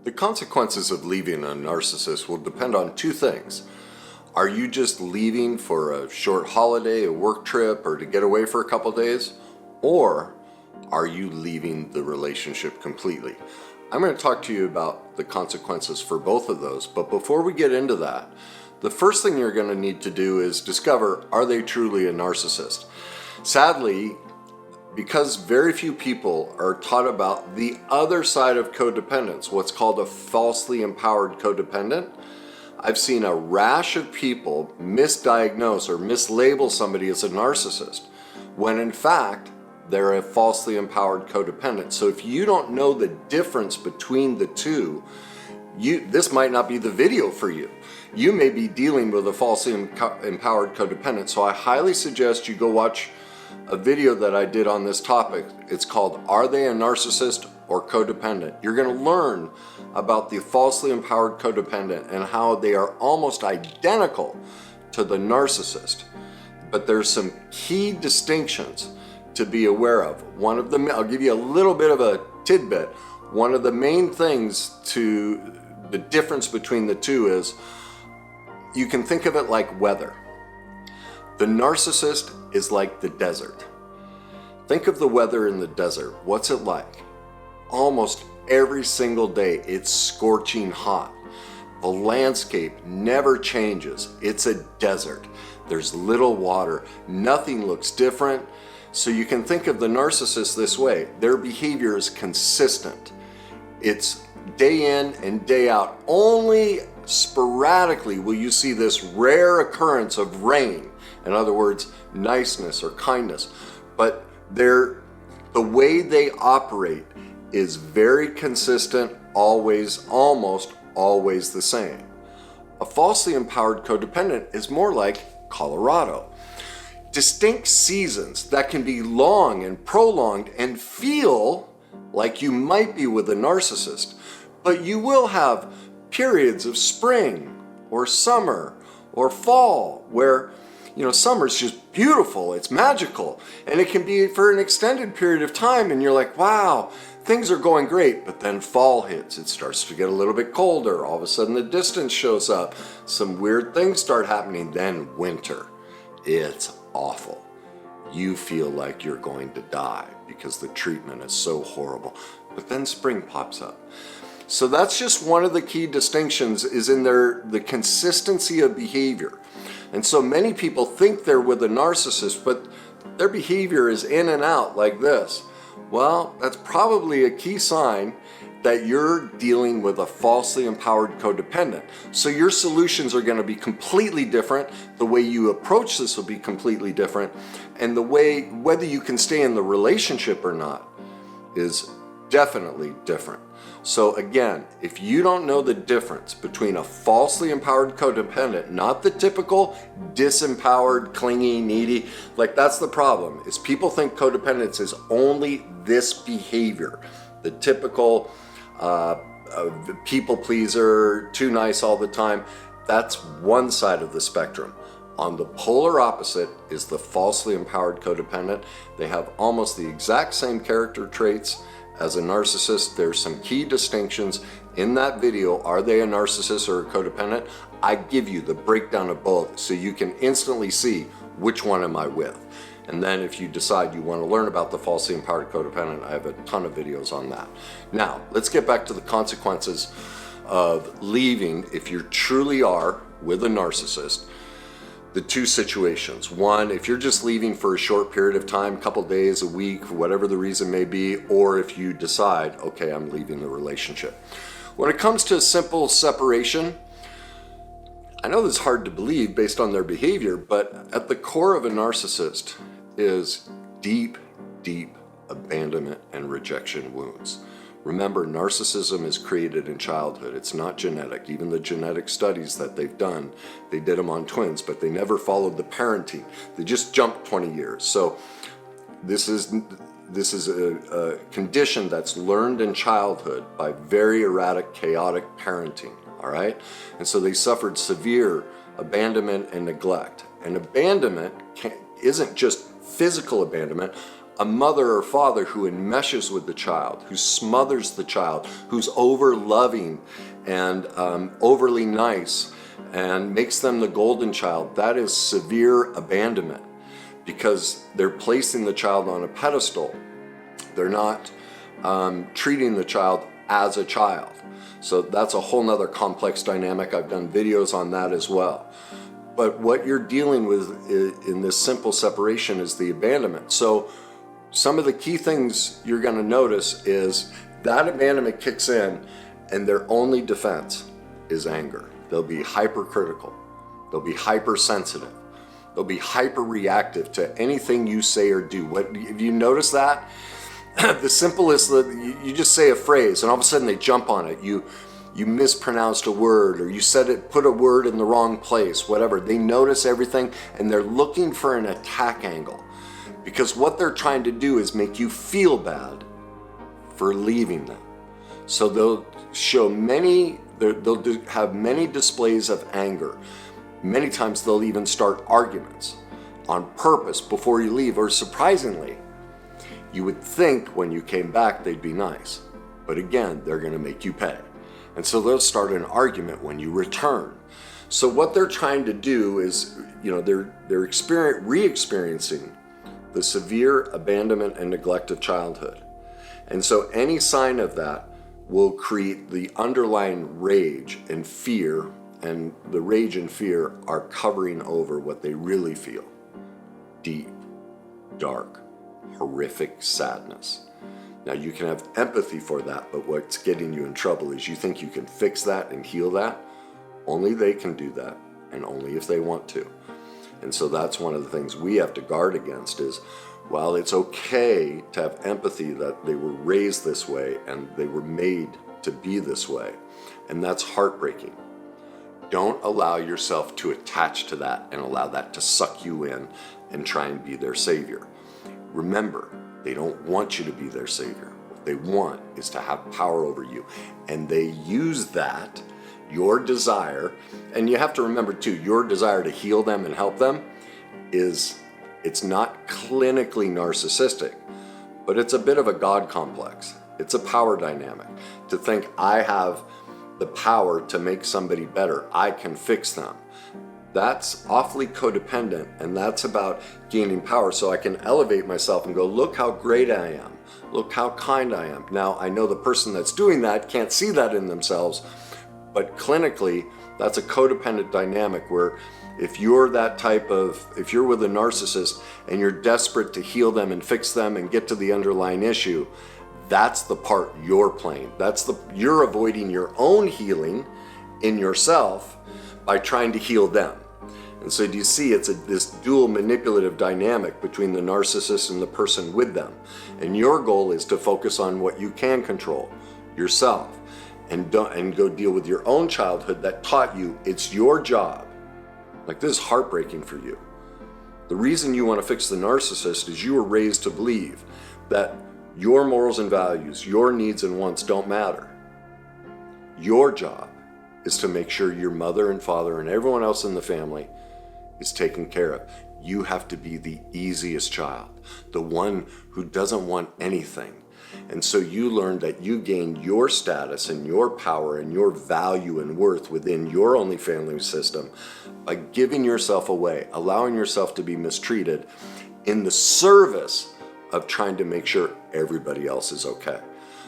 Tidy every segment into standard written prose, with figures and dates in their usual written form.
The consequences of leaving a narcissist will depend on two things. Are you just leaving for a short holiday, a work trip, or to get away for a couple days? Or are you leaving the relationship completely? I'm going to talk to you about the consequences for both of those, but before we get into that, the first thing you're going to need to do is discover, are they truly a narcissist? Sadly, because very few people are taught about the other side of codependence, what's called a falsely empowered codependent, I've seen a rash of people misdiagnose or mislabel somebody as a narcissist, when in fact, they're a falsely empowered codependent. So if you don't know the difference between the two, this might not be the video for you. You may be dealing with a falsely empowered codependent. So I highly suggest you go watch a video that I did on this topic. It's called, Are They a Narcissist or Codependent? You're going to learn about the falsely empowered codependent and how they are almost identical to the narcissist. But there's some key distinctions to be aware of. One of them, I'll give you a little bit of a tidbit. One of the main things to the difference between the two is you can think of it like weather. The narcissist is like the desert. Think of the weather in the desert. What's it like? Almost every single day, it's scorching hot. The landscape never changes. It's a desert. There's little water. Nothing looks different. So you can think of the narcissist this way. Their behavior is consistent. It's day in and day out. Only sporadically will you see this rare occurrence of rain. In other words, niceness or kindness. But the way they operate is very consistent, always, almost always the same. A falsely empowered codependent is more like Colorado. Distinct seasons that can be long and prolonged and feel like you might be with a narcissist, but you will have periods of spring or summer or fall where, summer's just beautiful, it's magical, and it can be for an extended period of time and you're like, wow, things are going great, but then fall hits, it starts to get a little bit colder, all of a sudden the distance shows up, some weird things start happening, then winter, it's awful. You feel like you're going to die because the treatment is so horrible, but then spring pops up. So that's just one of the key distinctions is in the consistency of behavior. And so many people think they're with a narcissist, but their behavior is in and out like this. Well, that's probably a key sign that you're dealing with a falsely empowered codependent. So your solutions are going to be completely different. The way you approach this will be completely different. And the way, whether you can stay in the relationship or not, is definitely different. So again, if you don't know the difference between a falsely empowered codependent, not the typical disempowered, clingy, needy, like that's the problem, is people think codependence is only this behavior, the typical people pleaser, too nice all the time. That's one side of the spectrum. On the polar opposite is the falsely empowered codependent. They have almost the exact same character traits as a narcissist. There's some key distinctions in that video. Are they a narcissist or a codependent? I give you the breakdown of both so you can instantly see which one am I with. And then if you decide you want to learn about the falsely empowered codependent, I have a ton of videos on that. Now, let's get back to the consequences of leaving if you truly are with a narcissist. The two situations. One, if you're just leaving for a short period of time, a couple days, a week, whatever the reason may be, or if you decide, okay, I'm leaving the relationship. When it comes to simple separation, I know this is hard to believe based on their behavior, but at the core of a narcissist is deep, deep abandonment and rejection wounds. Remember, narcissism is created in childhood. It's not genetic. Even the genetic studies that they've done, they did them on twins, but they never followed the parenting. They just jumped 20 years. So this is a condition that's learned in childhood by very erratic, chaotic parenting, all right? And so they suffered severe abandonment and neglect. And abandonment isn't just physical abandonment. a mother or father who enmeshes with the child, who smothers the child, who's over loving and overly nice and makes them the golden child, that is severe abandonment, because they're placing the child on a pedestal. They're not treating the child as a child. So that's a whole nother complex dynamic. I've done videos on that as well. But what you're dealing with in this simple separation is the abandonment. So some of the key things you're going to notice is that abandonment kicks in and their only defense is anger. They'll be hypercritical. They'll be hypersensitive. They'll be hyper-reactive to anything you say or do. If you notice that? The simplest, you just say a phrase and all of a sudden they jump on it. You mispronounced a word, or you put a word in the wrong place, whatever. They notice everything and they're looking for an attack angle, because what they're trying to do is make you feel bad for leaving them. So they'll have many displays of anger. Many times they'll even start arguments on purpose before you leave, or surprisingly, you would think when you came back they'd be nice, but again, they're going to make you pay. And so they'll start an argument when you return. So what they're trying to do is, they're re-experiencing the severe abandonment and neglect of childhood. And so any sign of that will create the underlying rage and fear, and the rage and fear are covering over what they really feel. Deep, dark, horrific sadness. Now you can have empathy for that, but what's getting you in trouble is you think you can fix that and heal that. Only they can do that, and only if they want to. And so that's one of the things we have to guard against is, while it's okay to have empathy that they were raised this way and they were made to be this way, and that's heartbreaking. Don't allow yourself to attach to that and allow that to suck you in and try and be their savior. Remember, they don't want you to be their savior. What they want is to have power over you. And they use that, your desire, and you have to remember too, your desire to heal them and help them it's not clinically narcissistic, but it's a bit of a God complex. It's a power dynamic to think I have the power to make somebody better. I can fix them. That's awfully codependent, and that's about gaining power so I can elevate myself and go, look how great I am. Look how kind I am. Now, I know the person that's doing that can't see that in themselves, but clinically, that's a codependent dynamic where if you're with a narcissist and you're desperate to heal them and fix them and get to the underlying issue, that's the part you're playing. You're avoiding your own healing in yourself by trying to heal them. And so do you see it's this dual manipulative dynamic between the narcissist and the person with them. And your goal is to focus on what you can control, yourself, and go deal with your own childhood that taught you it's your job. Like, this is heartbreaking for you. The reason you want to fix the narcissist is you were raised to believe that your morals and values, your needs and wants don't matter. Your job is to make sure your mother and father and everyone else in the family is taken care of. You have to be the easiest child, the one who doesn't want anything. And so you learn that you gain your status and your power and your value and worth within your only family system by giving yourself away, allowing yourself to be mistreated in the service of trying to make sure everybody else is okay.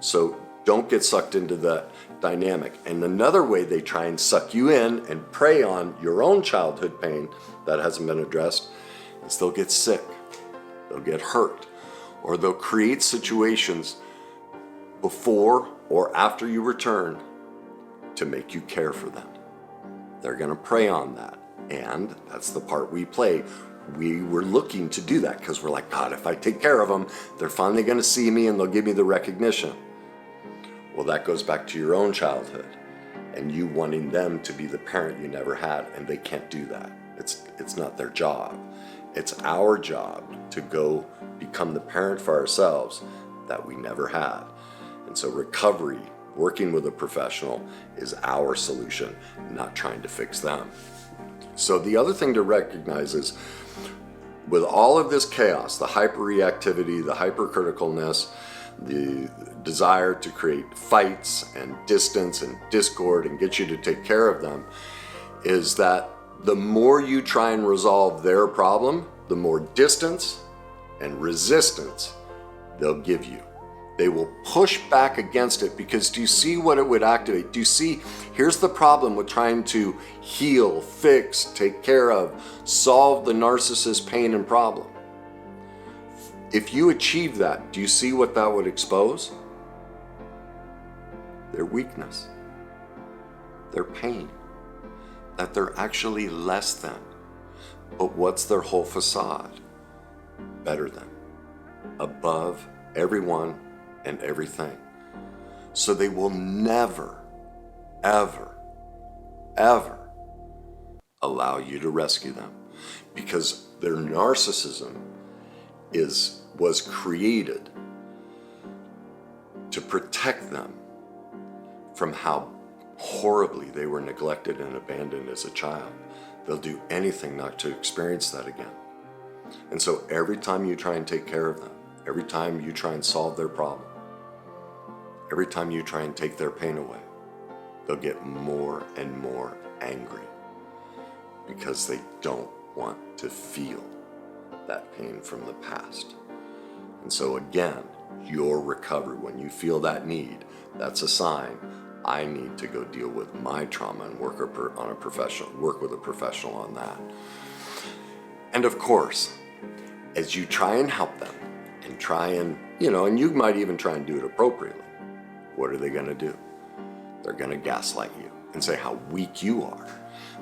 So don't get sucked into that dynamic. And another way they try and suck you in and prey on your own childhood pain that hasn't been addressed is they'll get sick, they'll get hurt, or they'll create situations before or after you return to make you care for them. They're going to prey on that. And that's the part we play. We were looking to do that because we're like, God, if I take care of them, they're finally going to see me and they'll give me the recognition. Well, that goes back to your own childhood and you wanting them to be the parent you never had, and they can't do that. It's not their job. It's our job to go become the parent for ourselves that we never had. And so recovery, working with a professional, is our solution, not trying to fix them. So the other thing to recognize is with all of this chaos, the hyperreactivity, the hypercriticalness, the desire to create fights and distance and discord and get you to take care of them, is that the more you try and resolve their problem, the more distance and resistance they'll give you. They will push back against it, because do you see what it would activate? Do you see? Here's the problem with trying to heal, fix, take care of, solve the narcissist pain and problem. If you achieve that, do you see what that would expose? Their weakness, their pain, that they're actually less than. But what's their whole facade? Better than, above everyone and everything. So they will never, ever, ever allow you to rescue them, because their narcissism was created to protect them from how horribly they were neglected and abandoned as a child. They'll do anything not to experience that again. And so every time you try and take care of them, every time you try and solve their problem, every time you try and take their pain away, they'll get more and more angry, because they don't want to feel that pain from the past. And so again, your recovery, when you feel that need, that's a sign I need to go deal with my trauma and work with a professional on that. And of course, as you try and help them and try and, and you might even try and do it appropriately, what are they going to do? They're going to gaslight you and say how weak you are.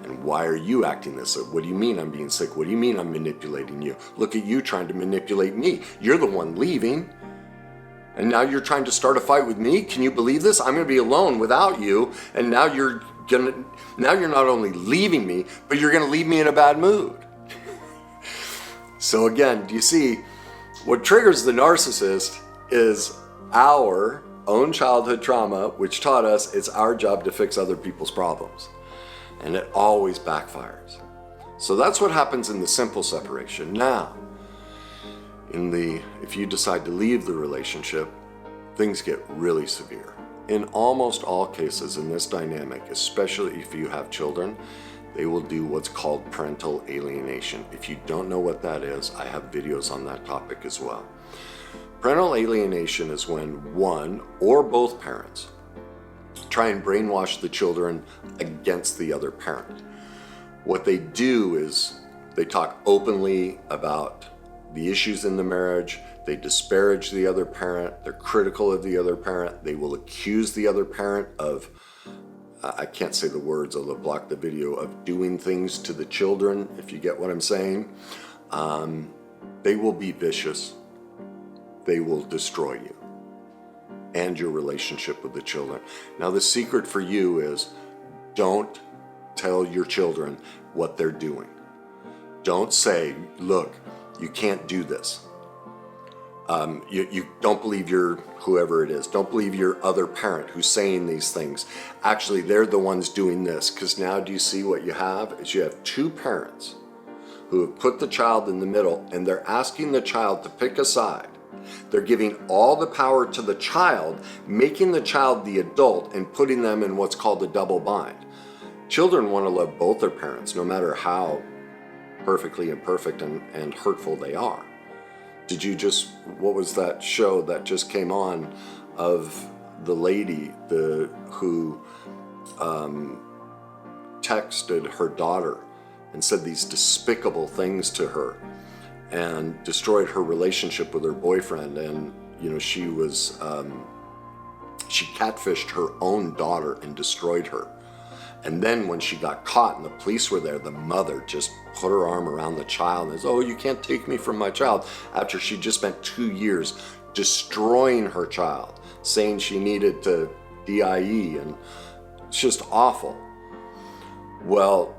And why are you acting this way? What do you mean I'm being sick? What do you mean I'm manipulating you? Look at you trying to manipulate me. You're the one leaving. And now you're trying to start a fight with me? Can you believe this? I'm going to be alone without you. And now you're not only leaving me, but you're going to leave me in a bad mood. So again, do you see what triggers the narcissist is our own childhood trauma, which taught us it's our job to fix other people's problems. And it always backfires. So that's what happens in the simple separation. Now, if you decide to leave the relationship, things get really severe. In almost all cases in this dynamic, especially if you have children, they will do what's called parental alienation. If you don't know what that is, I have videos on that topic as well. Parental alienation is when one or both parents try and brainwash the children against the other parent. What they do is they talk openly about the issues in the marriage, they disparage the other parent, they're critical of the other parent, they will accuse the other parent of, I can't say the words, I'll block the video, of doing things to the children, if you get what I'm saying. They will be vicious. They will destroy you and your relationship with the children. Now the secret for you is, don't tell your children what they're doing. Don't say, look, you can't do this. You don't believe your, whoever it is, don't believe your other parent who's saying these things. Actually, they're the ones doing this, because now do you see what you have? Is you have two parents who have put the child in the middle, and they're asking the child to pick a side. They're giving all the power to the child, making the child the adult and putting them in what's called a double bind. Children want to love both their parents, no matter how perfectly imperfect and hurtful they are. What was that show that just came on of the lady who texted her daughter and said these despicable things to her and destroyed her relationship with her boyfriend, and she catfished her own daughter and destroyed her. And then when she got caught and the police were there, the mother just put her arm around the child and says, oh, you can't take me from my child, after she just spent 2 years destroying her child, saying she needed to DIE, and it's just awful. Well,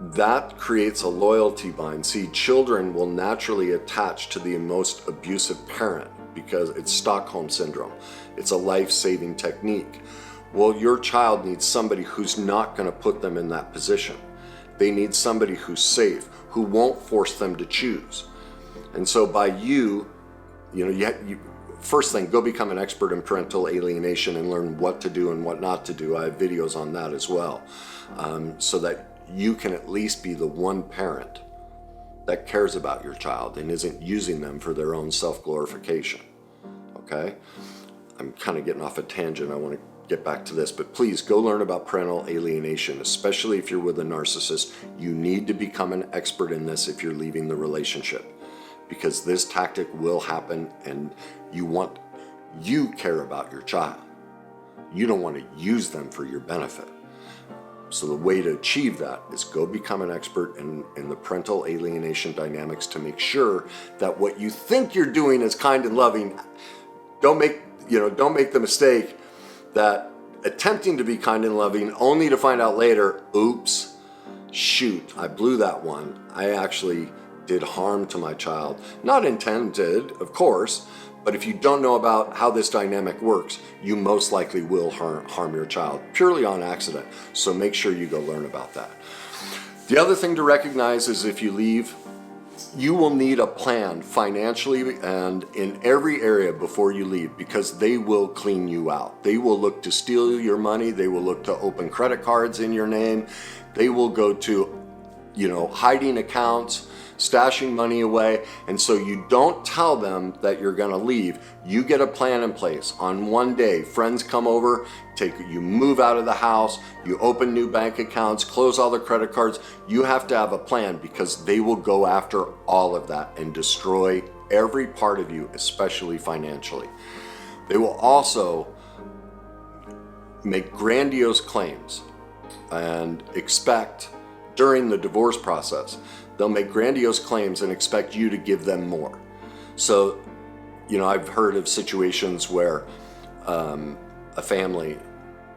that creates a loyalty bind. See, children will naturally attach to the most abusive parent because it's Stockholm Syndrome. It's a life-saving technique. Well, your child needs somebody who's not going to put them in that position. They need somebody who's safe, who won't force them to choose. And so by you first thing, go become an expert in parental alienation and learn what to do and what not to do. I have videos on that as well, so that you can at least be the one parent that cares about your child and isn't using them for their own self-glorification. Okay? I'm kind of getting off a tangent. I want to get back to this, but please go learn about parental alienation, especially if you're with a narcissist. You need to become an expert in this if you're leaving the relationship, because this tactic will happen, and you care about your child. You don't want to use them for your benefit. So the way to achieve that is go become an expert in the parental alienation dynamics to make sure that what you think you're doing is kind and loving. Don't make the mistake that attempting to be kind and loving only to find out later, oops, shoot, I blew that one. I actually did harm to my child. Not intended, of course, but if you don't know about how this dynamic works, you most likely will harm your child purely on accident. So make sure you go learn about that. The other thing to recognize is if you leave, you will need a plan financially and in every area before you leave, because they will clean you out. They will look to steal your money. They will look to open credit cards in your name. They will go to, hiding accounts, stashing money away. And so you don't tell them that you're going to leave. You get a plan in place. On one day, friends come over, you move out of the house, you open new bank accounts, close all the credit cards. You have to have a plan, because they will go after all of that and destroy every part of you, especially financially. They will also make grandiose claims and expect during the divorce process, they'll make grandiose claims and expect you to give them more. So, I've heard of situations where a family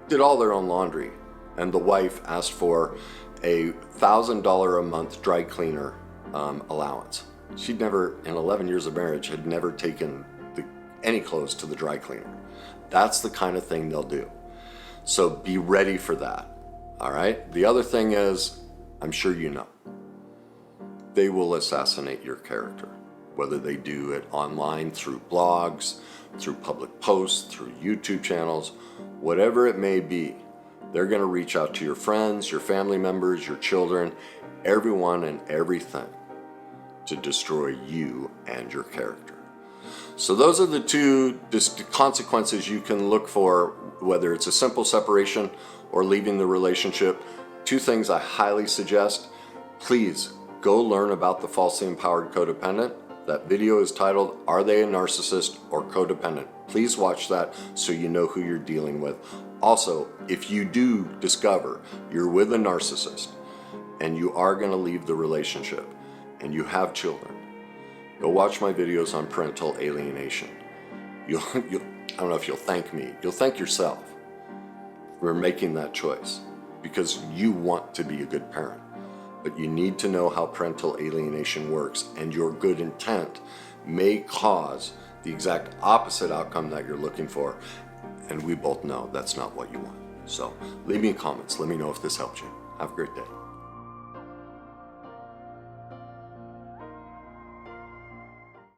did all their own laundry, and the wife asked for a $1,000 a month dry cleaner allowance. She'd never, in 11 years of marriage, had never taken any clothes to the dry cleaner. That's the kind of thing they'll do. So be ready for that. All right? The other thing is, I'm sure you know, they will assassinate your character, whether they do it online through blogs, through public posts, through YouTube channels, whatever it may be. They're going to reach out to your friends, your family members, your children, everyone and everything to destroy you and your character. So those are the two consequences you can look for, whether it's a simple separation or leaving the relationship. Two things I highly suggest. Please go learn about the falsely empowered codependent. That video is titled, Are They a Narcissist or Codependent? Please watch that so you know who you're dealing with. Also, if you do discover you're with a narcissist and you are going to leave the relationship and you have children, go watch my videos on parental alienation. I don't know if you'll thank me. You'll thank yourself for making that choice, because you want to be a good parent. But you need to know how parental alienation works, and your good intent may cause the exact opposite outcome that you're looking for. And we both know that's not what you want. So leave me comments. Let me know if this helped you. Have a great day.